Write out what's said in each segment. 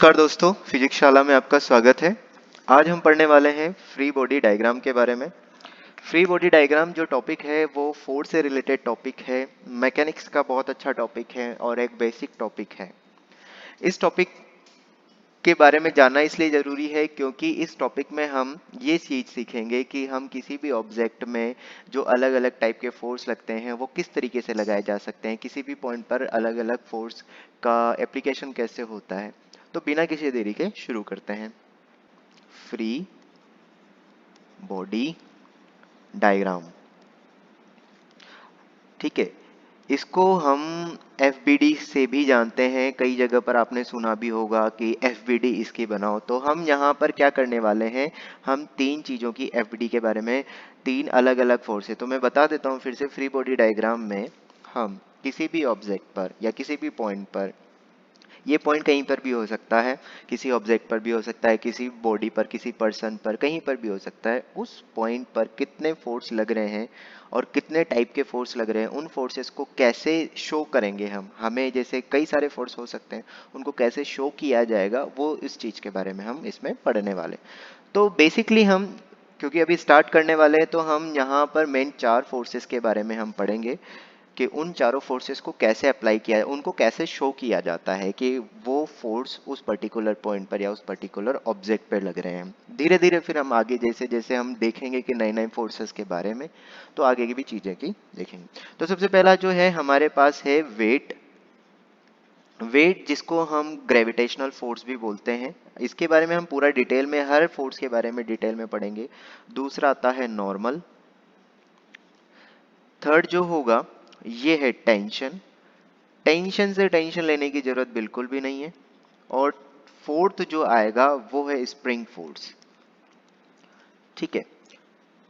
नमस्कार दोस्तों, फिजिक्स शाला में आपका स्वागत है। आज हम पढ़ने वाले हैं फ्री बॉडी डायग्राम के बारे में। फ्री बॉडी डायग्राम जो टॉपिक है वो फोर्स से रिलेटेड टॉपिक है, मैकेनिक्स का बहुत अच्छा टॉपिक है और एक बेसिक टॉपिक है। इस टॉपिक के बारे में जानना इसलिए ज़रूरी है क्योंकि इस टॉपिक में हम ये चीज़ सीखेंगे कि हम किसी भी ऑब्जेक्ट में जो अलग अलग टाइप के फोर्स लगते हैं वो किस तरीके से लगाए जा सकते हैं, किसी भी पॉइंट पर अलग अलग फोर्स का एप्लीकेशन कैसे होता है। तो बिना किसी देरी के शुरू करते हैं। फ्री बॉडी डायग्राम, ठीक है। इसको हम FBD से भी जानते हैं, कई जगह पर आपने सुना भी होगा कि FBD इसकी बनाओ। तो हम यहाँ पर क्या करने वाले हैं, हम तीन चीज़ों की FBD के बारे में, तीन अलग अलग फोर्स है तो मैं बता देता हूँ फिर से। फ्री बॉडी डायग्राम में हम किसी भी ऑब्जेक्ट पर या किसी भी पॉइंट पर, ये पॉइंट कहीं पर भी हो सकता है, किसी ऑब्जेक्ट पर भी हो सकता है, किसी बॉडी पर, किसी पर्सन पर, कहीं पर भी हो सकता है। उस पॉइंट पर कितने फोर्स लग रहे हैं और कितने टाइप के फोर्स लग रहे हैं, उन फोर्सेस को कैसे शो करेंगे हम, हमें जैसे कई सारे फोर्स हो सकते हैं उनको कैसे शो किया जाएगा, वो इस चीज़ के बारे में हम इसमें पढ़ने वाले। तो बेसिकली हम, क्योंकि अभी स्टार्ट करने वाले हैं, तो हम यहाँ पर मेन चार फोर्सेस के बारे में हम पढ़ेंगे कि उन चारों फोर्सेस को कैसे अप्लाई किया है, उनको कैसे शो किया जाता है कि वो फोर्स उस पर्टिकुलर पॉइंट पर या उस पर्टिकुलर ऑब्जेक्ट पर लग रहे हैं। धीरे धीरे फिर हम आगे जैसे जैसे हम देखेंगे कि नए नए फोर्सेस के बारे में, तो आगे की भी चीज़ें की देखेंगे। तो सबसे पहला जो है हमारे पास है वेट। वेट जिसको हम ग्रेविटेशनल फोर्स भी बोलते हैं, इसके बारे में हम पूरा डिटेल में, हर फोर्स के बारे में डिटेल में पढ़ेंगे। दूसरा आता है नॉर्मल। थर्ड जो होगा ये है टेंशन। टेंशन से टेंशन लेने की जरूरत बिल्कुल भी नहीं है। और फोर्थ जो आएगा वो है स्प्रिंग फोर्स, ठीक है।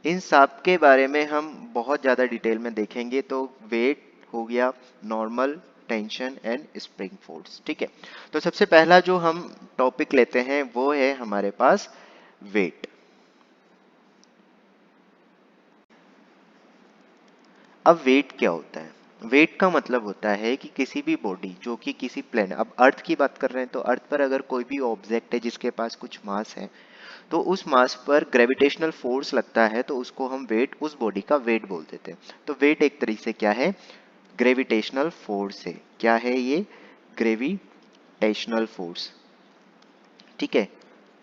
इन सब के बारे में हम बहुत ज़्यादा डिटेल में देखेंगे। तो वेट हो गया, normal, tension and spring force, ठीक है। तो सबसे पहला जो हम टॉपिक लेते हैं वो है हमारे पास वेट। अब वेट क्या होता है? वेट का मतलब होता है कि किसी भी बॉडी जो कि किसी प्लेन, अब अर्थ की बात कर रहे हैं तो अर्थ पर अगर कोई भी ऑब्जेक्ट है जिसके पास कुछ मास है, तो उस मास पर ग्रेविटेशनल फोर्स लगता है तो उसको हम वेट, उस बॉडी का वेट बोल देते हैं। तो वेट एक तरीके से क्या है, ग्रेविटेशनल फोर्स है। क्या है ये? ग्रेविटेशनल फोर्स, ठीक है।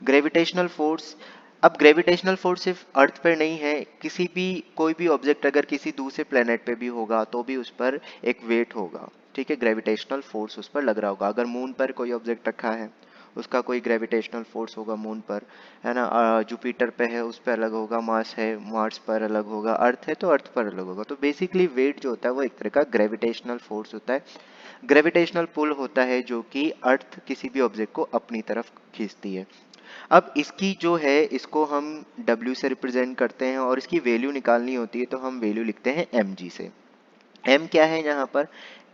ग्रेविटेशनल फोर्स, अब ग्रेविटेशनल फोर्स सिर्फ अर्थ पर नहीं है, किसी भी, कोई भी ऑब्जेक्ट अगर किसी दूसरे प्लेनेट पे भी होगा तो भी उस पर एक वेट होगा, ठीक है। ग्रेविटेशनल फोर्स उस पर लग रहा होगा। अगर मून पर कोई ऑब्जेक्ट रखा है, उसका कोई ग्रेविटेशनल फोर्स होगा मून पर, है ना। जुपिटर पे है, उस पर अलग होगा, मार्स है, मार्स पर अलग होगा, अर्थ है तो अर्थ पर अलग होगा। तो बेसिकली वेट जो होता है वो एक तरह का ग्रेविटेशनल फोर्स होता है। ग्रेविटेशनल पुल होता है जो कि अर्थ किसी भी ऑब्जेक्ट को अपनी तरफ खींचती है। अब इसकी जो है, इसको हम W से रिप्रेजेंट करते हैं और इसकी वैल्यू निकालनी होती है तो हम वैल्यू लिखते हैं mg से। m क्या है यहाँ पर?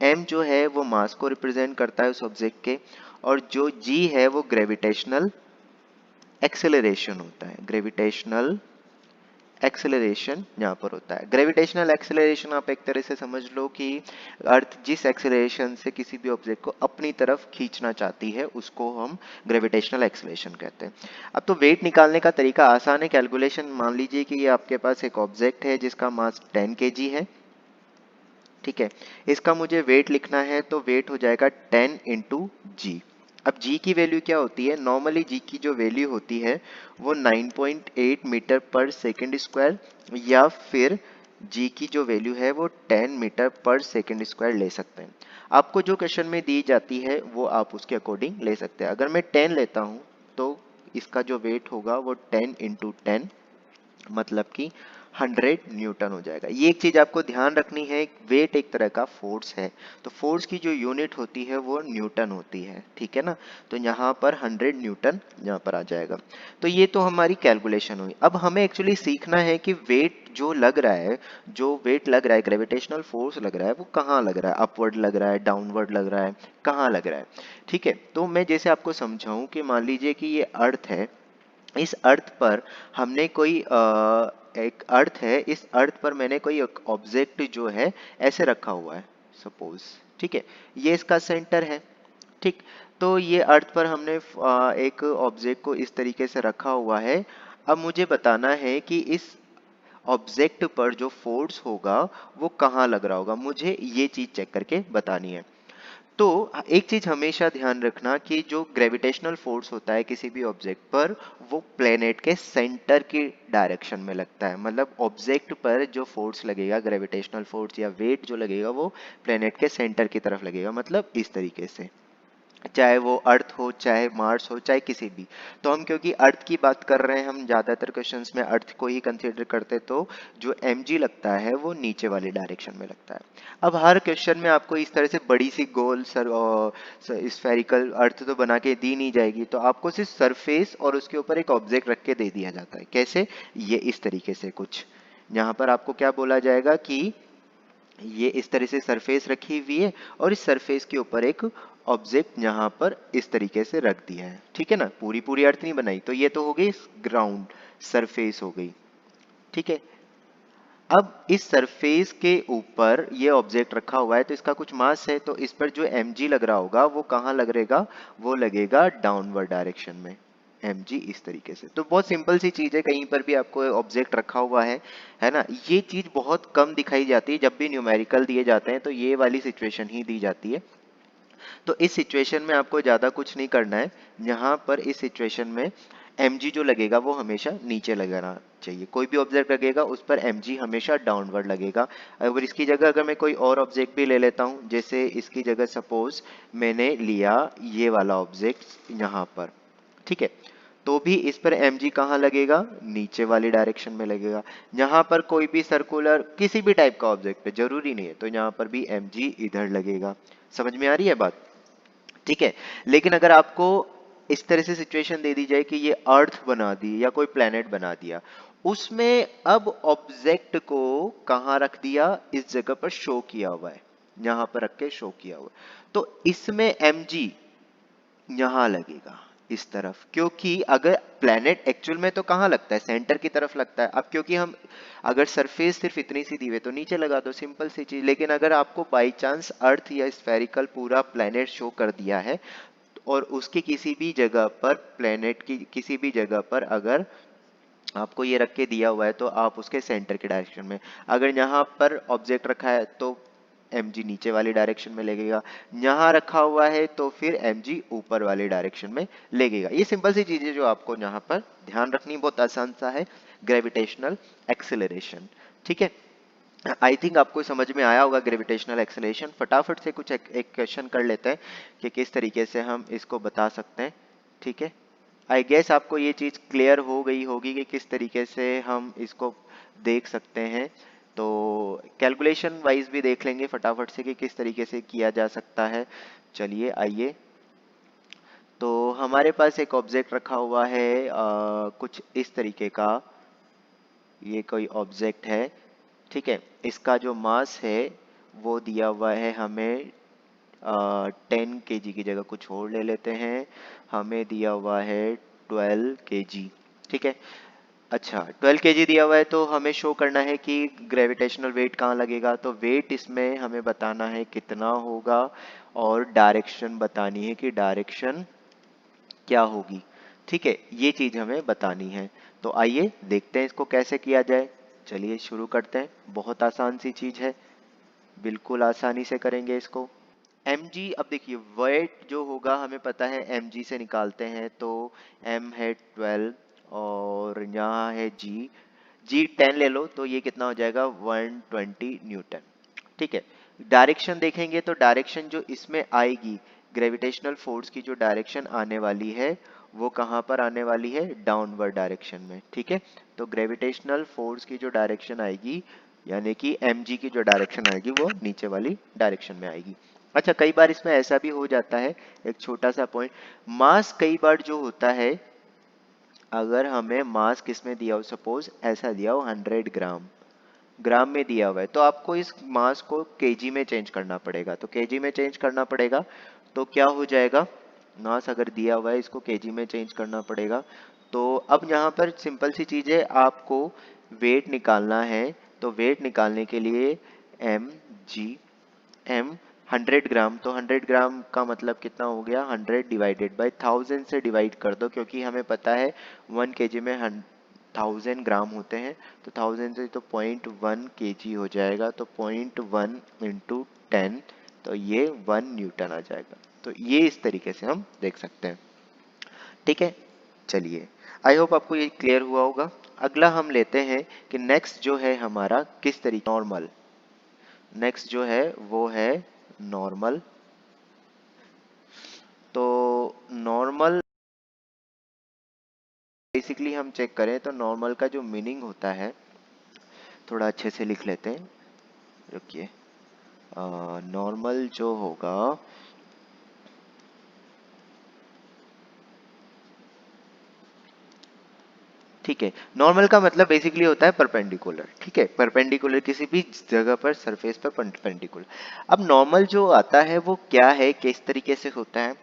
m जो है वो मास को रिप्रेजेंट करता है उस ऑब्जेक्ट के, और जो g है वो ग्रेविटेशनल एक्सेलरेशन होता है। ग्रेविटेशनल एक्सेलरेशन यहाँ पर होता है। ग्रेविटेशनल एक्सेलरेशन आप एक तरह से समझ लो कि अर्थ जिस एक्सेलरेशन से किसी भी ऑब्जेक्ट को अपनी तरफ खींचना चाहती है उसको हम ग्रेविटेशनल एक्सेलरेशन कहते हैं। अब तो वेट निकालने का तरीका आसान है। कैलकुलेशन, मान लीजिए कि ये आपके पास एक ऑब्जेक्ट है जिसका मास 10 kg है, ठीक है। इसका मुझे वेट लिखना है तो वेट हो जाएगा 10 इंटू जी। अब g की वैल्यू क्या होती है? नॉर्मली g की जो वैल्यू होती है वो 9.8 मीटर पर सेकेंड स्क्वायर, या फिर g की जो वैल्यू है वो 10 मीटर पर सेकेंड स्क्वायर ले सकते हैं। आपको जो क्वेश्चन में दी जाती है वो आप उसके अकॉर्डिंग ले सकते हैं। अगर मैं 10 लेता हूँ तो इसका जो वेट होगा वो 10 इंटू 10, मतलब कि 100 न्यूटन हो जाएगा। ये एक चीज आपको ध्यान रखनी है, वेट एक तरह का फोर्स है, तो फोर्स की जो यूनिट होती है वो न्यूटन होती है, ठीक है ना। तो यहाँ पर 100 न्यूटन यहाँ पर आ जाएगा। तो ये तो हमारी कैलकुलेशन हुई। अब हमें एक्चुअली सीखना है कि वेट जो लग रहा है, जो वेट लग रहा है, ग्रेविटेशनल फोर्स लग रहा है, वो कहाँ लग रहा है? अपवर्ड लग रहा है, डाउनवर्ड लग रहा है, कहाँ लग रहा है? ठीक है। तो मैं जैसे आपको समझाऊं कि मान लीजिए कि ये अर्थ है, इस अर्थ पर हमने कोई एक अर्थ है, इस अर्थ पर मैंने कोई ऑब्जेक्ट जो है ऐसे रखा हुआ है, सपोज, ठीक है। ये इसका सेंटर है, ठीक। तो ये अर्थ पर हमने एक ऑब्जेक्ट को इस तरीके से रखा हुआ है। अब मुझे बताना है कि इस ऑब्जेक्ट पर जो फोर्स होगा वो कहाँ लग रहा होगा, मुझे ये चीज चेक करके बतानी है। तो एक चीज हमेशा ध्यान रखना कि जो ग्रेविटेशनल फोर्स होता है किसी भी ऑब्जेक्ट पर, वो प्लेनेट के सेंटर की डायरेक्शन में लगता है। मतलब ऑब्जेक्ट पर जो फोर्स लगेगा, ग्रेविटेशनल फोर्स या वेट जो लगेगा, वो प्लेनेट के सेंटर की तरफ लगेगा, मतलब इस तरीके से। चाहे वो अर्थ हो, चाहे मार्स हो, चाहे किसी भी। तो हम क्योंकि अर्थ की बात कर रहे हैं, हम ज्यादातर क्वेश्चंस में अर्थ को ही कंसीडर करते, तो जो mg लगता है वो नीचे वाली डायरेक्शन में लगता है। अब हर क्वेश्चन में आपको इस तरह से बड़ी सी गोल स्फेरिकल अर्थ तो बना के दी नहीं जाएगी, तो आपको सिर्फ सरफेस और उसके ऊपर एक ऑब्जेक्ट रख के दे दिया जाता है। कैसे? ये इस तरीके से कुछ यहाँ पर आपको क्या बोला जाएगा कि ये इस तरह से सरफेस रखी हुई है और इस सरफेस के ऊपर एक ऑब्जेक्ट यहाँ पर इस तरीके से रख दिया है। ठीक है ना, पूरी पूरी अर्थ नहीं बनाई। तो ये तो हो गई ग्राउंड सरफेस हो गई। ठीक है, अब इस सरफेस के ऊपर ये ऑब्जेक्ट रखा हुआ है, तो इसका कुछ मास है, तो इस पर जो mg लग रहा होगा वो कहाँ लग रहेगा, वो लगेगा डाउनवर्ड डायरेक्शन में। mg इस तरीके से। तो बहुत सिंपल सी चीज है, कहीं पर भी आपको ऑब्जेक्ट रखा हुआ है ना। ये चीज बहुत कम दिखाई जाती है, जब भी न्यूमेरिकल दिए जाते हैं तो ये वाली सिचुएशन ही दी जाती है। तो इस सिचुएशन में आपको ज्यादा कुछ नहीं करना है। यहाँ पर इस सिचुएशन में mg जो लगेगा वो हमेशा नीचे लगाना चाहिए। कोई भी ऑब्जेक्ट लगेगा उस पर mg हमेशा डाउनवर्ड लगेगा। अगर इसकी जगह अगर मैं कोई और ऑब्जेक्ट भी ले लेता हूँ, जैसे इसकी जगह सपोज मैंने लिया ये वाला ऑब्जेक्ट यहाँ पर, ठीक है, तो भी इस पर mg कहाँ लगेगा, नीचे वाली डायरेक्शन में लगेगा। यहाँ पर कोई भी सर्कुलर किसी भी टाइप का ऑब्जेक्ट है, जरूरी नहीं है, तो यहाँ पर भी mg इधर लगेगा। समझ में आ रही है बात? ठीक है। लेकिन अगर आपको इस तरह से सिचुएशन दे दी जाए कि ये अर्थ बना दी या कोई प्लेनेट बना दिया, उसमें अब ऑब्जेक्ट को कहाँ रख दिया, इस जगह पर शो किया हुआ है, यहां पर रख के शो किया हुआ है, तो इसमें mg यहां लगेगा इस तरफ। क्योंकि अगर प्लेनेट एक्चुअल में तो कहाँ लगता है, सेंटर की तरफ लगता है। अब क्योंकि हम अगर सरफेस सिर्फ इतनी सी दी हुई है तो नीचे लगा दो, सिंपल सी चीज। लेकिन अगर आपको बाई चांस अर्थ या स्फेरिकल पूरा प्लेनेट शो कर दिया है और उसकी किसी भी जगह पर, प्लेनेट की किसी भी जगह पर अगर आपको ये रख के दिया हुआ है, तो आप उसके सेंटर के डायरेक्शन में, अगर यहाँ पर ऑब्जेक्ट रखा है तो mg नीचे वाली डायरेक्शन में लगेगा, यहाँ रखा हुआ है तो फिर mg ऊपर वाली डायरेक्शन में लगेगा। ये सिंपल सी चीजें जो आपको यहाँ पर ध्यान रखनी, बहुत आसान सा है, ग्रेविटेशनल एक्सेलरेशन। ठीक है, आई थिंक आपको समझ में आया होगा ग्रेविटेशनल एक्सेलरेशन। फटाफट से कुछ एक क्वेश्चन कर लेते हैं कि किस तरीके से हम इसको बता सकते हैं। ठीक है, आई गेस आपको ये चीज क्लियर हो गई होगी कि किस तरीके से हम इसको देख सकते हैं। तो कैलकुलेशन वाइज भी देख लेंगे फटाफट से कि किस तरीके से किया जा सकता है। चलिए आइए, तो हमारे पास एक ऑब्जेक्ट रखा हुआ है कुछ इस तरीके का। ये कोई ऑब्जेक्ट है, ठीक है, इसका जो मास है वो दिया हुआ है हमें 10 kg की जगह कुछ और ले लेते हैं, हमें दिया हुआ है 12 kg। ठीक है, अच्छा 12 kg दिया हुआ है, तो हमें शो करना है कि ग्रेविटेशनल वेट कहाँ लगेगा। तो वेट इसमें हमें बताना है कितना होगा, और डायरेक्शन बतानी है कि डायरेक्शन क्या होगी। ठीक है, ये चीज हमें बतानी है। तो आइए देखते हैं इसको कैसे किया जाए। चलिए शुरू करते हैं, बहुत आसान सी चीज है, बिल्कुल आसानी से करेंगे इसको। mg, अब देखिए वेट जो होगा हमें पता है mg से निकालते हैं, तो m है 12 और यहाँ है g 10 ले लो, तो ये कितना हो जाएगा 120 न्यूटन। ठीक है, डायरेक्शन देखेंगे तो डायरेक्शन जो इसमें आएगी, ग्रेविटेशनल फोर्स की जो डायरेक्शन आने वाली है वो कहाँ पर आने वाली है, डाउनवर्ड डायरेक्शन में। ठीक है, तो ग्रेविटेशनल फोर्स की जो डायरेक्शन आएगी, यानी कि mg की जो डायरेक्शन आएगी वो नीचे वाली डायरेक्शन में आएगी। अच्छा, कई बार इसमें ऐसा भी हो जाता है, एक छोटा सा पॉइंट, मास कई बार जो होता है, अगर हमें मास किसमें दिया हो, सपोज ऐसा दिया हो 100 ग्राम, ग्राम में दिया हुआ है, तो आपको इस मास को केजी में चेंज करना पड़ेगा। तो केजी में चेंज करना पड़ेगा, तो क्या हो जाएगा, मास अगर दिया हुआ है इसको केजी में चेंज करना पड़ेगा। तो अब यहाँ पर सिंपल सी चीज है, आपको वेट निकालना है। तो वेट निकालने के लिए एम जी, एम 100 ग्राम, तो 100 ग्राम का मतलब कितना हो गया, 100 डिवाइडेड बाय 1000 से डिवाइड कर दो, क्योंकि हमें पता है 1 kg में 1000 ग्राम होते हैं, तो 1000 से तो 0.1 kg हो जाएगा, तो 0.1 इंटू 10, तो ये 1 न्यूटन आ जाएगा। तो ये इस तरीके से हम देख सकते हैं। ठीक है, चलिए, आई होप आपको ये क्लियर हुआ होगा। अगला हम लेते हैं कि नेक्स्ट जो है हमारा किस तरीके, नॉर्मल। नेक्स्ट जो है वो है नॉर्मल। तो नॉर्मल बेसिकली हम चेक करें तो नॉर्मल का जो मीनिंग होता है, थोड़ा अच्छे से लिख लेते हैं, रुकिए। नॉर्मल जो होगा, ठीक है, नॉर्मल का मतलब बेसिकली होता है परपेंडिकुलर। ठीक है, परपेंडिकुलर, किसी भी जगह पर सरफेस पर परपेंडिकुलर। अब नॉर्मल जो आता है वो क्या है, किस तरीके से होता है,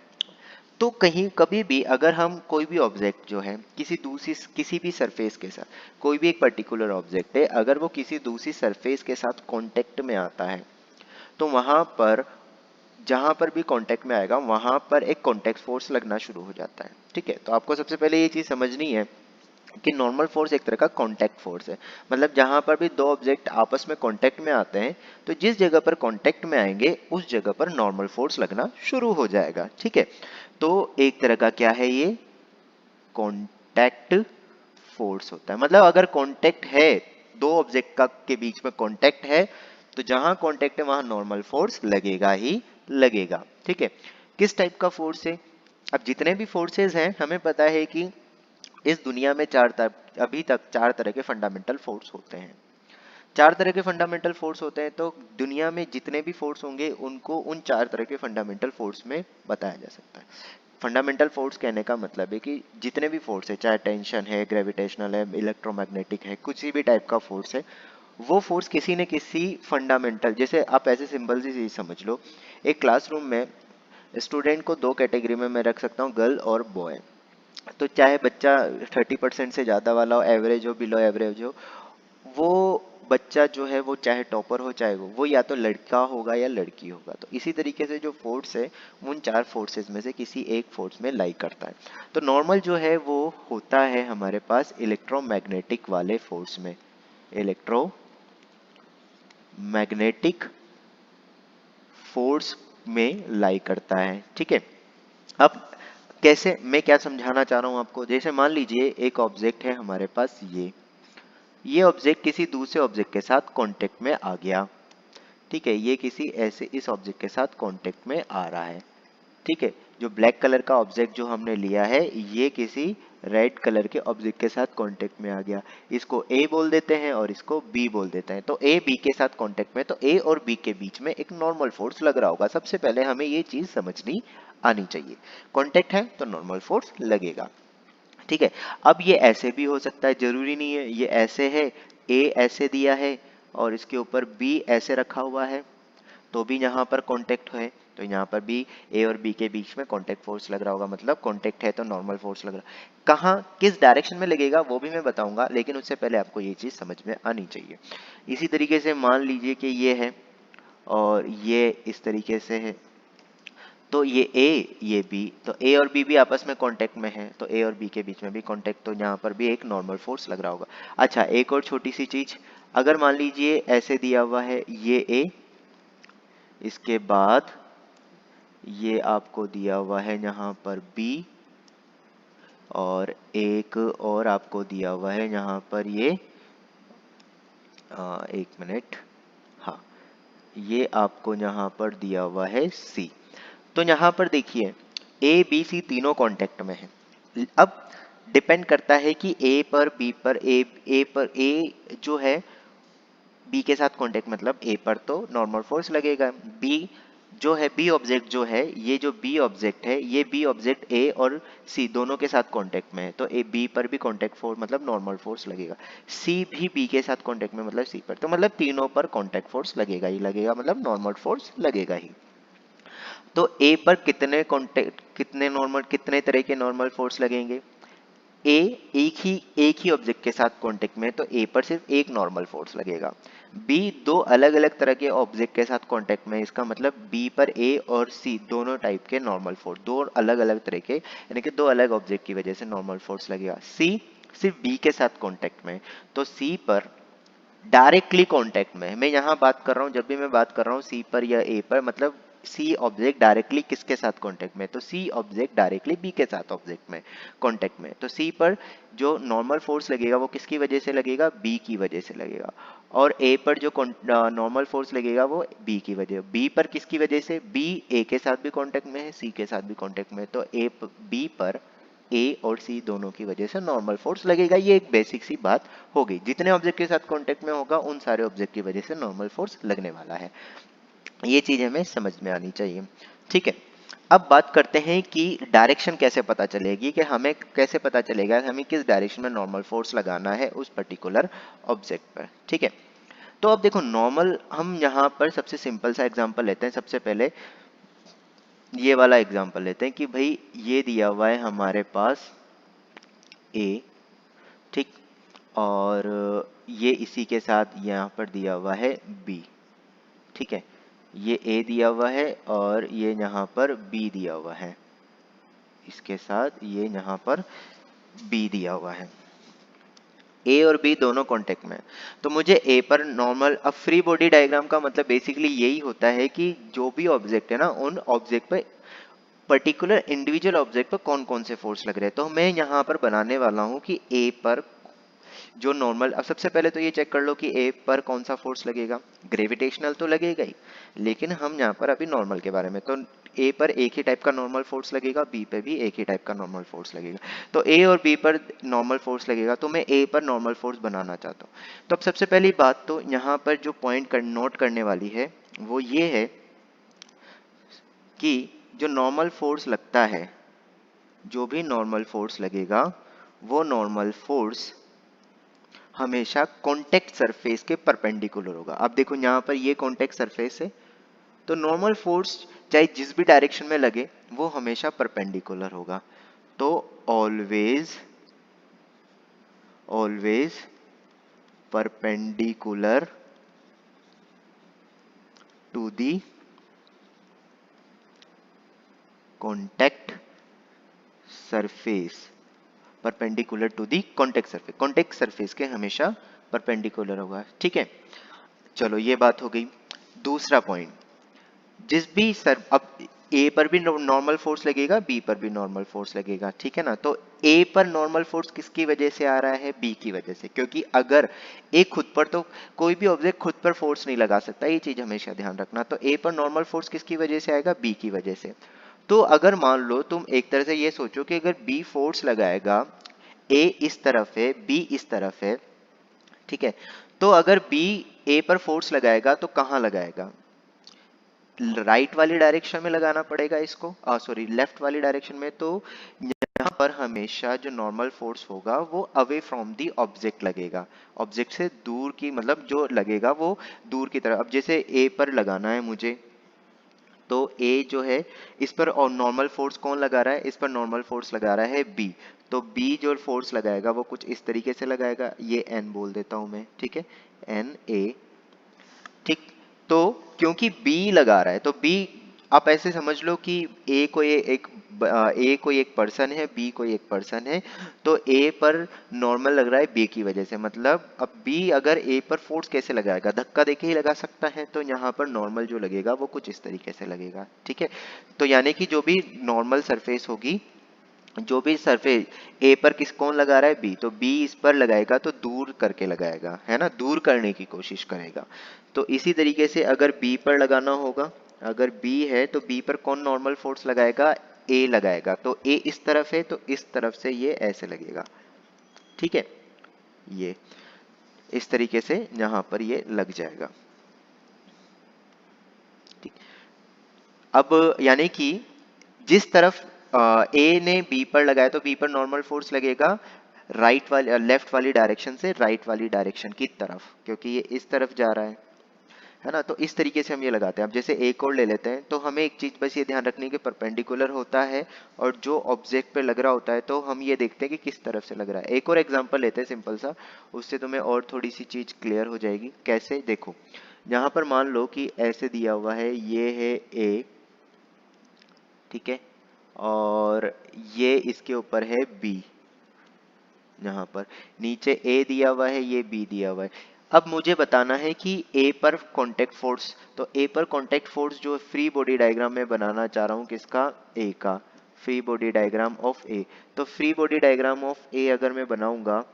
तो कहीं कभी भी अगर हम कोई भी ऑब्जेक्ट जो है किसी भी सरफेस के साथ, कोई भी एक पर्टिकुलर ऑब्जेक्ट है, अगर वो किसी दूसरी सरफेस के साथ कांटेक्ट में आता है, तो वहां पर जहां पर भी कांटेक्ट में आएगा वहां पर एक कांटेक्ट फोर्स लगना शुरू हो जाता है। ठीक है, तो आपको सबसे पहले ये चीज समझनी है कि नॉर्मल फोर्स एक तरह का कांटेक्ट फोर्स है। मतलब जहां पर भी दो ऑब्जेक्ट आपस में कांटेक्ट में आते हैं, तो जिस जगह पर कांटेक्ट में आएंगे उस जगह पर नॉर्मल फोर्स लगना शुरू हो जाएगा। ठीक है, तो एक तरह का क्या है ये, कांटेक्ट फोर्स होता है। मतलब अगर कांटेक्ट है, दो ऑब्जेक्ट का के बीच में कांटेक्ट है, तो जहां कांटेक्ट है वहां नॉर्मल फोर्स लगेगा ही लगेगा। ठीक है, किस टाइप का फोर्स है, अब जितने भी फोर्सेस हैं हमें पता है कि इस दुनिया में अभी तक चार तरह के फंडामेंटल फोर्स होते हैं। चार तरह के फंडामेंटल फोर्स होते हैं, तो दुनिया में जितने भी फोर्स होंगे उनको उन चार तरह के फंडामेंटल फोर्स में बताया जा सकता है। फंडामेंटल फोर्स कहने का मतलब है कि जितने भी फोर्स है, चाहे टेंशन है, ग्रेविटेशनल है, इलेक्ट्रोमैग्नेटिक है, किसी भी टाइप का फोर्स है, वो फोर्स किसी न किसी फंडामेंटल, जैसे आप ऐसे सिंपल सी चीज समझ लो, एक क्लासरूम में स्टूडेंट को दो कैटेगरी में मैं रख सकता हूँ, गर्ल और बॉय। तो चाहे बच्चा 30% से ज्यादा वाला हो, एवरेज हो, बिलो एवरेज हो, वो बच्चा जो है वो चाहे टॉपर हो चाहे वो या तो लड़का होगा या लड़की होगा। तो इसी तरीके से जो फोर्स है उन चार फोर्सेस में से किसी एक फोर्स में लाई करता है। तो नॉर्मल जो है वो होता है हमारे पास इलेक्ट्रोमैग्नेटिक वाले फोर्स में, इलेक्ट्रोमैग्नेटिक फोर्स में लाई करता है। ठीक है, अब कैसे, मैं क्या समझाना चाह रहा हूं आपको, जैसे मान लीजिए एक ऑब्जेक्ट है हमारे पास, ये ऑब्जेक्ट किसी दूसरे ऑब्जेक्ट के साथ कांटेक्ट में आ गया। ठीक है, ये किसी ऐसे इस ऑब्जेक्ट के साथ कांटेक्ट में आ रहा है। ठीक है, जो ब्लैक कलर का ऑब्जेक्ट जो हमने लिया है, ये किसी रेड कलर के ऑब्जेक्ट के साथ कांटेक्ट में आ गया। इसको ए बोल देते हैं और इसको बी बोल देते हैं। तो ए बी के साथ कांटेक्ट में, तो ए और बी के बीच में एक नॉर्मल फोर्स लग रहा होगा। सबसे पहले हमें ये चीज समझनी आनी चाहिए, कांटेक्ट है तो नॉर्मल फोर्स लगेगा। ठीक है, अब ये ऐसे भी हो सकता है, जरूरी नहीं है ये ऐसे है, ए ऐसे दिया है और इसके ऊपर बी ऐसे रखा हुआ है, तो भी यहाँ पर कांटेक्ट है। तो यहाँ पर भी ए और बी के बीच में कांटेक्ट फोर्स लग रहा होगा, मतलब कांटेक्ट है तो नॉर्मल फोर्स लग रहा है। कहाँ किस डायरेक्शन में लगेगा वो भी मैं बताऊंगा, लेकिन उससे पहले आपको ये चीज समझ में आनी चाहिए। इसी तरीके से मान लीजिए कि ये है और ये इस तरीके से है, तो ये ए ये बी, तो ए और बी भी आपस में कांटेक्ट में है, तो ए और बी के बीच में भी कांटेक्ट, तो यहाँ पर भी एक नॉर्मल फोर्स लग रहा होगा। अच्छा, एक और छोटी सी चीज, अगर मान लीजिए ऐसे दिया हुआ है ये ए, इसके बाद ये आपको दिया हुआ है यहाँ पर बी, और एक और आपको दिया हुआ है यहाँ पर ये एक मिनट, हाँ, ये आपको यहाँ पर दिया हुआ है सी। तो यहाँ पर देखिए ए बी सी तीनों कांटेक्ट में है। अब डिपेंड करता है कि ए पर बी पर ए पर ए जो है बी के साथ कांटेक्ट, मतलब ए पर तो नॉर्मल फोर्स लगेगा। बी जो है, बी ऑब्जेक्ट जो है, ये जो बी ऑब्जेक्ट है, ये बी ऑब्जेक्ट ए और सी दोनों के साथ कांटेक्ट में है, तो ए बी पर भी कांटेक्ट फोर्स मतलब नॉर्मल फोर्स लगेगा। सी भी बी के साथ कांटेक्ट में मतलब सी पर, तो मतलब तीनों पर कांटेक्ट फोर्स लगेगा ही लगेगा, मतलब नॉर्मल फोर्स लगेगा ही। तो ए पर कितने कांटेक्ट, कितने नॉर्मल, कितने तरह के नॉर्मल फोर्स लगेंगे, ए एक ही ऑब्जेक्ट के साथ कांटेक्ट में, तो ए पर सिर्फ एक नॉर्मल फोर्स लगेगा। बी दो अलग अलग तरह के ऑब्जेक्ट के साथ कांटेक्ट में है, इसका मतलब बी पर ए और सी दोनों टाइप के नॉर्मल फोर्स, दो अलग अलग तरह के यानी कि दो अलग ऑब्जेक्ट की वजह से नॉर्मल फोर्स लगेगा। सी सिर्फ बी के साथ कांटेक्ट में है, तो सी पर डायरेक्टली कांटेक्ट में है। मैं यहाँ बात कर रहा हूँ, जब भी मैं बात कर रहा हूँ सी पर या ए पर, मतलब सी ऑब्जेक्ट डायरेक्टली किसके साथ कांटेक्ट में, तो सी ऑब्जेक्ट डायरेक्टली बी के साथ ऑब्जेक्ट में कांटेक्ट में, तो सी पर जो नॉर्मल फोर्स लगेगा वो किसकी वजह से लगेगा, बी की वजह से लगेगा। और ए पर जो नॉर्मल फोर्स लगेगा वो बी की वजह, बी पर किसकी वजह से, बी ए के साथ भी कांटेक्ट में है, सी के साथ भी कांटेक्ट में है, तो ए बी पर ए और सी दोनों की वजह से नॉर्मल फोर्स लगेगा। ये एक बेसिक सी बात हो गई, जितने ऑब्जेक्ट के साथ कांटेक्ट में होगा उन सारे ऑब्जेक्ट की वजह से नॉर्मल फोर्स लगने वाला है। ये चीज हमें समझ में आनी चाहिए, ठीक है। अब बात करते हैं कि डायरेक्शन कैसे पता चलेगी, कि हमें कैसे पता चलेगा हमें किस डायरेक्शन में नॉर्मल फोर्स लगाना है उस पर्टिकुलर ऑब्जेक्ट पर, ठीक है। तो अब देखो नॉर्मल, हम यहाँ पर सबसे सिंपल सा एग्जांपल लेते हैं। सबसे पहले ये वाला एग्जांपल लेते हैं कि भाई ये दिया हुआ है हमारे पास ए, ठीक, और ये इसी के साथ यहाँ पर दिया हुआ है बी, ठीक है। ये ए दिया हुआ है और ये यहाँ पर बी दिया हुआ है, इसके साथ ये यहाँ पर बी दिया हुआ है। ए और बी दोनों कांटेक्ट में, तो मुझे ए पर नॉर्मल, अब फ्री बॉडी डायग्राम का मतलब बेसिकली यही होता है कि जो भी ऑब्जेक्ट है ना, उन ऑब्जेक्ट पे पर्टिकुलर इंडिविजुअल ऑब्जेक्ट पर कौन कौन से फोर्स लग रहे हैं। तो मैं यहाँ पर बनाने वाला हूँ कि ए पर जो नॉर्मल, अब सबसे पहले तो ये चेक कर लो कि ए पर कौन सा फोर्स लगेगा, ग्रेविटेशनल तो लगेगा ही, लेकिन हम यहाँ पर अभी नॉर्मल के बारे में, तो ए पर एक ही टाइप का नॉर्मल फोर्स लगेगा, बी पे भी एक ही टाइप का नॉर्मल फोर्स लगेगा। तो ए और बी पर नॉर्मल फोर्स लगेगा, तो मैं ए पर नॉर्मल फोर्स बनाना चाहता हूँ। तो अब सबसे पहली बात तो यहाँ पर जो पॉइंट नोट करने वाली है वो ये है कि जो नॉर्मल फोर्स लगता है, जो भी नॉर्मल फोर्स लगेगा वो नॉर्मल फोर्स हमेशा कॉन्टेक्ट सरफेस के परपेंडिकुलर होगा। अब देखो यहाँ पर ये कॉन्टेक्ट सरफेस है, तो नॉर्मल फोर्स चाहे जिस भी डायरेक्शन में लगे वो हमेशा परपेंडिकुलर होगा। तो always always perpendicular to the contact surface, perpendicular to the contact surface के हमेशा परपेंडिकुलर होगा, ठीक है। चलो ये बात हो गई। दूसरा पॉइंट, जिस भी सर, अब ए पर भी नॉर्मल फोर्स लगेगा, बी पर भी नॉर्मल फोर्स लगेगा, ठीक है ना। तो ए पर नॉर्मल फोर्स किसकी वजह से आ रहा है, बी की वजह से, क्योंकि अगर ए खुद पर, तो कोई भी ऑब्जेक्ट खुद पर फोर्स नहीं लगा सकता, ये चीज हमेशा ध्यान रखना। तो ए पर नॉर्मल फोर्स किसकी वजह से आएगा, बी की वजह से। तो अगर मान लो तुम एक तरह से ये सोचो कि अगर बी फोर्स लगाएगा, ए इस तरफ है, बी इस तरफ है, ठीक है, तो अगर बी ए पर फोर्स लगाएगा तो कहाँ लगाएगा, राइट वाली डायरेक्शन में लगाना पड़ेगा इसको, सॉरी लेफ्ट वाली डायरेक्शन में। तो यहाँ पर हमेशा जो नॉर्मल फोर्स होगा वो अवे फ्रॉम दी ऑब्जेक्ट लगेगा, ऑब्जेक्ट से दूर की, मतलब जो लगेगा वो दूर की तरफ। अब जैसे ए पर लगाना है मुझे, तो ए जो है इस पर, और नॉर्मल फोर्स कौन लगा रहा है, इस पर नॉर्मल फोर्स लगा रहा है बी, तो बी जो फोर्स लगाएगा वो कुछ इस तरीके से लगाएगा, ये एन बोल देता हूं मैं, ठीक है, एन ए, ठीक। तो क्योंकि बी लगा रहा है तो बी, आप ऐसे समझ लो कि ए कोई एक, ए कोई एक पर्सन है, बी कोई एक पर्सन है, तो ए पर नॉर्मल लग रहा है बी की वजह से। मतलब अब बी अगर ए पर फोर्स कैसे लगाएगा, धक्का देके ही लगा सकता है, तो यहाँ पर नॉर्मल जो लगेगा वो कुछ इस तरीके से लगेगा, ठीक है। तो यानी कि जो भी नॉर्मल सरफेस होगी, जो भी सरफेस ए पर किस कौन लगा रहा है, बी, तो बी इस पर लगाएगा तो दूर करके लगाएगा, है ना, दूर करने की कोशिश करेगा। तो इसी तरीके से अगर बी पर लगाना होगा, अगर बी है तो बी पर कौन नॉर्मल फोर्स लगाएगा, ए लगाएगा, तो ए इस तरफ है तो इस तरफ से ये ऐसे लगेगा, ठीक है, ये इस तरीके से यहाँ पर ये लग जाएगा, ठीक। अब यानी कि जिस तरफ ए ने बी पर लगाया तो बी पर नॉर्मल फोर्स लगेगा राइट वाली, लेफ्ट वाली डायरेक्शन से राइट वाली डायरेक्शन की तरफ, क्योंकि ये इस तरफ जा रहा है, है ना। तो इस तरीके से हम ये लगाते हैं। अब जैसे एक और ले लेते हैं, तो हमें एक चीज बस ये ध्यान रखनी है कि परपेंडिकुलर होता है और जो ऑब्जेक्ट पे लग रहा होता है तो हम ये देखते हैं कि किस तरफ से लग रहा है। एक और एग्जांपल लेते हैं सिंपल सा, उससे तुम्हें और थोड़ी सी चीज क्लियर हो जाएगी। कैसे, देखो यहाँ पर मान लो कि ऐसे दिया हुआ है, ये है ए, ठीक है, और ये इसके ऊपर है बी, यहाँ पर नीचे ए दिया हुआ है, ये बी दिया हुआ है। अब मुझे बताना है कि ए पर कांटेक्ट फोर्स, तो ए पर कांटेक्ट फोर्स जो फ्री बॉडी डायग्राम में बनाना चाह रहा हूँ किसका, ए का, फ्री बॉडी डायग्राम ऑफ ए। तो फ्री बॉडी डायग्राम ऑफ ए अगर मैं बनाऊंगा,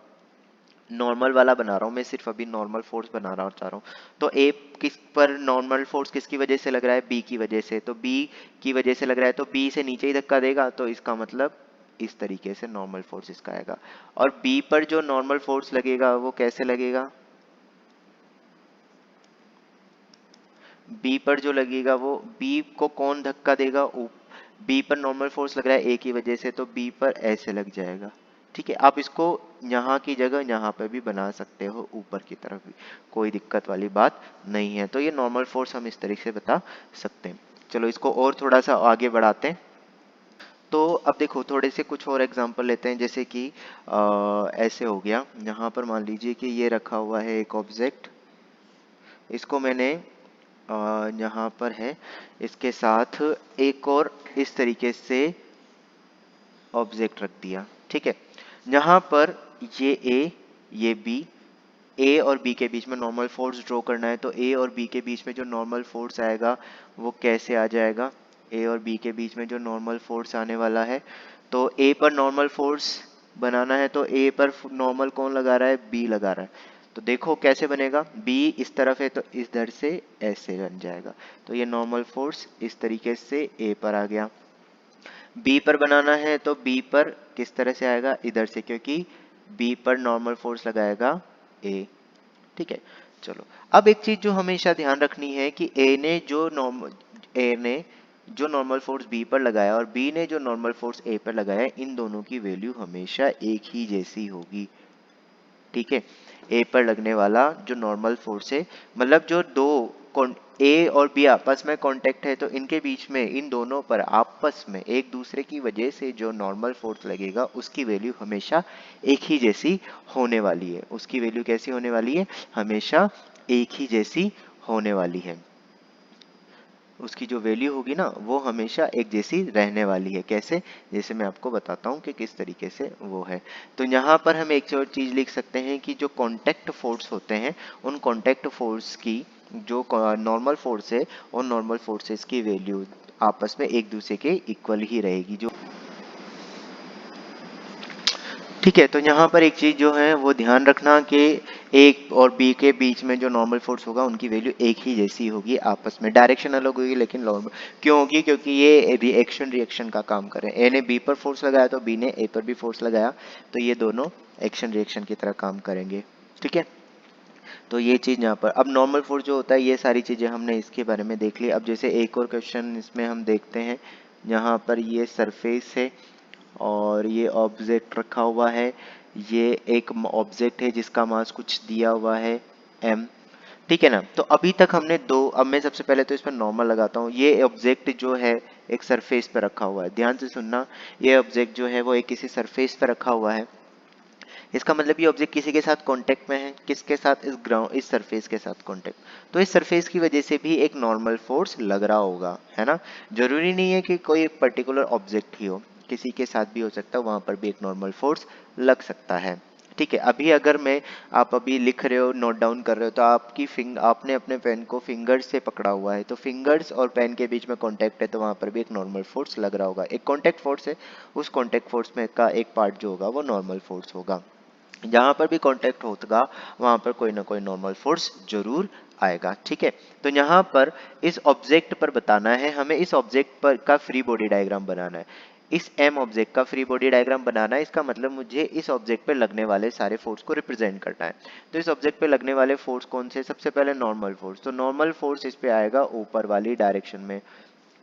नॉर्मल वाला बना रहा हूँ मैं, सिर्फ अभी नॉर्मल फोर्स बनाना चाह रहा हूँ। तो ए किस पर नॉर्मल फोर्स किसकी वजह से लग रहा है, बी की वजह से। तो बी की वजह से लग रहा है तो बी से नीचे ही धक्का देगा, तो इसका मतलब इस तरीके से नॉर्मल फोर्स इसका आएगा। और बी पर जो नॉर्मल फोर्स लगेगा वो कैसे लगेगा, बी पर जो लगेगा वो, बी को कौन धक्का देगा, बी पर नॉर्मल फोर्स लग रहा है ए की वजह से, तो बी पर ऐसे लग जाएगा। ठीक है, आप इसको यहाँ की जगह यहाँ पे भी बना सकते हो, ऊपर की तरफ भी, कोई दिक्कत वाली बात नहीं है। तो ये नॉर्मल फोर्स हम इस तरीके से बता सकते हैं। चलो इसको और थोड़ा सा आगे बढ़ाते हैं। तो अब देखो थोड़े से कुछ और एग्जांपल लेते हैं, जैसे कि ऐसे हो गया, यहाँ पर मान लीजिए कि ये रखा हुआ है एक ऑब्जेक्ट, इसको मैंने यहाँ पर है, इसके साथ एक और इस तरीके से ऑब्जेक्ट रख दिया। ठीक है, यहाँ पर ये ए, ये बी, ए और बी के बीच में नॉर्मल फोर्स ड्रॉ करना है। तो ए और बी के बीच में जो नॉर्मल फोर्स आएगा वो कैसे आ जाएगा, ए और बी के बीच में जो नॉर्मल फोर्स आने वाला है, तो ए पर नॉर्मल फोर्स बनाना है, तो ए पर नॉर्मल कौन लगा रहा है, बी लगा रहा है। तो देखो कैसे बनेगा, बी इस तरफ है तो इधर से ऐसे बन जाएगा। तो ये नॉर्मल फोर्स इस तरीके से ए पर आ गया। बी पर बनाना है तो बी पर किस तरह से आएगा, इधर से, क्योंकि बी पर नॉर्मल फोर्स लगाएगा ए। ठीक है, चलो अब एक चीज जो हमेशा ध्यान रखनी है कि ए ने जो नॉर्मल फोर्स बी पर लगाया और बी ने जो नॉर्मल फोर्स ए पर लगाया, इन दोनों की वैल्यू हमेशा एक ही जैसी होगी। ठीक है, ए पर लगने वाला जो नॉर्मल फोर्स है, मतलब जो दो ए और बी आपस में कांटेक्ट है, तो इनके बीच में, इन दोनों पर आपस में एक दूसरे की वजह से जो नॉर्मल फोर्स लगेगा उसकी वैल्यू हमेशा एक ही जैसी होने वाली है। उसकी वैल्यू कैसी होने वाली है, हमेशा एक ही जैसी होने वाली है। उसकी जो वैल्यू होगी ना वो हमेशा एक जैसी रहने वाली है। कैसे, जैसे मैं आपको बताता हूँ कि किस तरीके से वो है। तो यहाँ पर हम एक और चीज लिख सकते हैं कि जो कांटेक्ट फोर्स होते हैं, उन कांटेक्ट फोर्स की जो नॉर्मल फोर्स है, उन नॉर्मल फोर्सेस की वैल्यू आपस में एक दूसरे के इक्वल ही रहेगी। जो ठीक है, तो यहाँ पर एक चीज जो है वो ध्यान रखना कि एक और बी के बीच में जो नॉर्मल फोर्स होगा उनकी वैल्यू एक ही जैसी होगी, आपस में डायरेक्शन अलग होगी लेकिन नॉर्मल क्यों होगी, क्योंकि ये रिएक्शन का काम कर रहे हैं। ए ने बी पर फोर्स लगाया तो बी ने ए पर भी फोर्स लगाया, तो ये दोनों एक्शन रिएक्शन की तरह काम करेंगे। ठीक है, तो ये चीज यहाँ पर, अब नॉर्मल फोर्स जो होता है, ये सारी चीजें हमने इसके बारे में देख ली। अब जैसे एक और क्वेश्चन इसमें हम देखते हैं, यहाँ पर ये सरफेस है और ये ऑब्जेक्ट रखा हुआ है, ये एक ऑब्जेक्ट है जिसका मास कुछ दिया हुआ है m। ठीक है ना, तो अभी तक हमने दो, अब मैं सबसे पहले तो इस पर नॉर्मल लगाता हूँ। ये ऑब्जेक्ट जो है एक सरफेस पर रखा हुआ है, ध्यान से सुनना, ये ऑब्जेक्ट जो है वो एक किसी सरफेस पर रखा हुआ है। इसका मतलब ये ऑब्जेक्ट किसी के साथ कांटेक्ट में है, किसके साथ, इस ग्राउंड, इस सरफेस के साथ कांटेक्ट। तो इस सरफेस की वजह से भी एक नॉर्मल फोर्स लग रहा होगा, है ना। जरूरी नहीं है कि कोई एक पर्टिकुलर ऑब्जेक्ट ही हो, किसी के साथ भी हो सकता है, वहां पर भी एक नॉर्मल फोर्स लग सकता है। ठीक है, अभी अगर मैं, आप अभी लिख रहे हो, नोट डाउन कर रहे हो, तो आपने अपने पेन को फिंगर्स से पकड़ा हुआ है, तो फिंगर्स और पेन के बीच में कांटेक्ट है, तो वहां पर भी एक नॉर्मल फोर्स लग रहा होगा। एक कांटेक्ट फोर्स है, उस कांटेक्ट फोर्स में का एक पार्ट जो होगा वो नॉर्मल फोर्स होगा। जहां पर भी कांटेक्ट होगा वहां पर कोई ना कोई नॉर्मल फोर्स जरूर आएगा। ठीक है, तो यहाँ पर इस ऑब्जेक्ट पर बताना है हमें, इस ऑब्जेक्ट पर का फ्री बॉडी डायग्राम बनाना है, इस एम ऑब्जेक्ट का फ्री बॉडी डायग्राम बनाना है। इसका मतलब मुझे इस ऑब्जेक्ट पे लगने वाले सारे फोर्स को रिप्रेजेंट करना है। तो इस ऑब्जेक्ट पे लगने वाले फोर्स कौन से, सबसे पहले नॉर्मल फोर्स, तो नॉर्मल फोर्स इस पे आएगा ऊपर वाली डायरेक्शन में।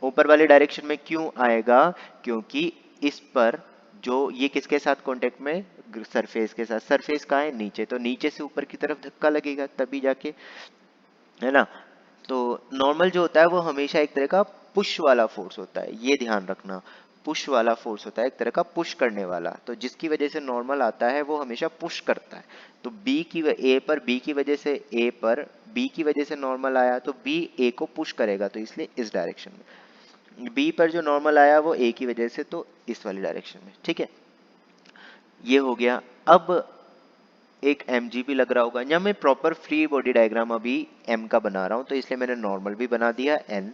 ऊपर वाली डायरेक्शन में क्यों आएगा, क्योंकि इस पर जो ये किसके साथ कांटेक्ट में, सरफेस के साथ। सरफेस कहाँ है, नीचे, तो नीचे से ऊपर की तरफ धक्का लगेगा तभी जाके, है ना। तो नॉर्मल जो होता है वो हमेशा एक तरह का पुश वाला फोर्स होता है, ये ध्यान रखना। पुश वाला फोर्स होता है, एक तरह का पुश करने वाला, तो जिसकी वजह से नॉर्मल आता है वो हमेशा पुश करता है। तो ए पर बी की वजह से ए पर बी की वजह से नॉर्मल आया तो बी ए को पुश करेगा, तो इसलिए इस डायरेक्शन में। बी पर जो नॉर्मल आया वो ए की वजह से, तो इस वाली डायरेक्शन में। ठीक है, ये हो गया। अब एक mg भी लग रहा होगा, या मैं प्रॉपर फ्री बॉडी डायग्राम अभी m का बना रहा हूँ, तो इसलिए मैंने नॉर्मल भी बना दिया n,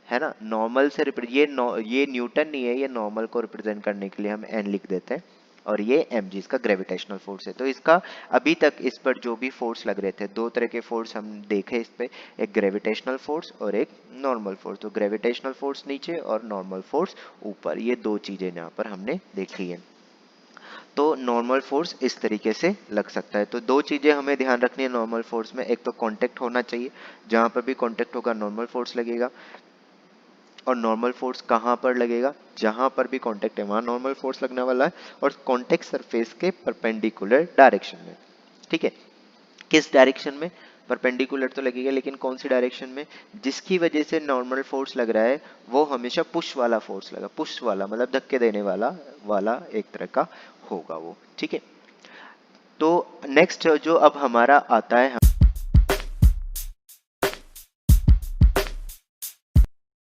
है ना। नॉर्मल से ये न्यूटन नहीं है, ये नॉर्मल को रिप्रेजेंट करने के लिए हम n लिख देते हैं। और ये mg इसका ग्रेविटेशनल फोर्स है। तो इसका अभी तक इस पर जो भी फोर्स लग रहे थे, दो तरह के फोर्स हम देखे इस पे, एक ग्रेविटेशनल फोर्स और एक नॉर्मल फोर्स। तो ग्रेविटेशनल फोर्स नीचे और नॉर्मल फोर्स ऊपर, ये दो चीजें यहाँ पर हमने देखी है। तो नॉर्मल फोर्स इस तरीके से लग सकता है। तो दो चीजें हमें ध्यान रखनी है नॉर्मल फोर्स में, एक तो कांटेक्ट होना चाहिए, जहां पर भी कांटेक्ट होगा नॉर्मल फोर्स लगेगा। और नॉर्मल फोर्स कहाँ पर लगेगा, जहां पर भी कांटेक्ट है वहां नॉर्मल फोर्स लगने वाला है, और कांटेक्ट सरफेस के परपेंडिकुलर डायरेक्शन में। ठीक है, किस डायरेक्शन में, परपेंडिकुलर तो लगेगा, लेकिन कौन सी डायरेक्शन में, जिसकी वजह से नॉर्मल फोर्स लग रहा है वो हमेशा पुश वाला फोर्स लगा, पुश वाला मतलब धक्के देने वाला वाला एक तरह का होगा वो। ठीक है, तो नेक्स्ट जो अब हमारा आता है